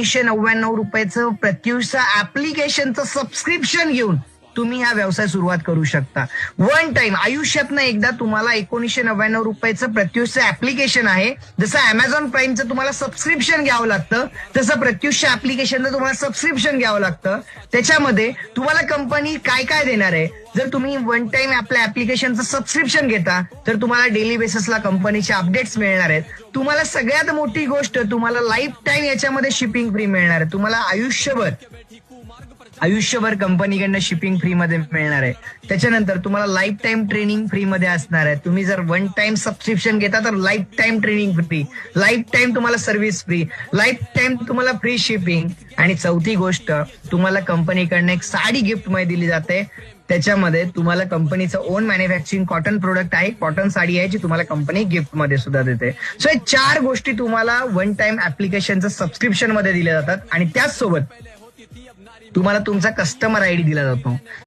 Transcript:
₹1999 Pratyush ऍप्लिकेशनचं subscription घेऊन तुम्ही हा व्यवसाय सुरुवात करू शकता. वन टाइम आयुष्यातनं एकदा तुम्हाला ₹1999 प्रत्युष ऍप्लिकेशन आहे. जसं अमेझॉन प्राईमचं तुम्हाला सबस्क्रिप्शन घ्यावं लागतं तसं प्रत्युष ऍप्लिकेशनचं तुम्हाला सबस्क्रिप्शन घ्यावं लागतं. त्याच्यामध्ये तुम्हाला कंपनी काय काय देणार आहे, जर तुम्ही वन टाइम आपल्या ऍप्लिकेशनचं सबस्क्रिप्शन घेता तर तुम्हाला डेली बेसिसला कंपनीचे अपडेट्स मिळणार आहेत. तुम्हाला सगळ्यात मोठी गोष्ट, तुम्हाला लाईफ टाइम याच्यामध्ये शिपिंग फ्री मिळणार आहे. तुम्हाला आयुष्यभर कंपनीकडनं शिपिंग फ्री मध्ये मिळणार आहे. त्याच्यानंतर तुम्हाला लाईफ टाइम ट्रेनिंग फ्री मध्ये असणार आहे. तुम्ही जर वन टाइम सबस्क्रिप्शन घेता तर life time training free, life time तुम्हाला सर्व्हिस फ्री, लाईफ टाइम तुम्हाला फ्री शिपिंग. आणि चौथी गोष्ट, तुम्हाला कंपनीकडनं एक साडी गिफ्ट मध्ये दिली जाते. त्याच्यामध्ये तुम्हाला कंपनीचं ओन मॅन्युफॅक्चरिंग कॉटन प्रोडक्ट आहे, कॉटन साडी आहे, जी तुम्हाला कंपनी गिफ्ट मध्ये सुद्धा देते. सो हे 4 गोष्टी तुम्हाला वन टाइम ऍप्लिकेशनचं सबस्क्रिप्शन मध्ये दिल्या जातात आणि त्याचसोबत तुम्हाला तुमचा कस्टमर आयडी दिला जातो.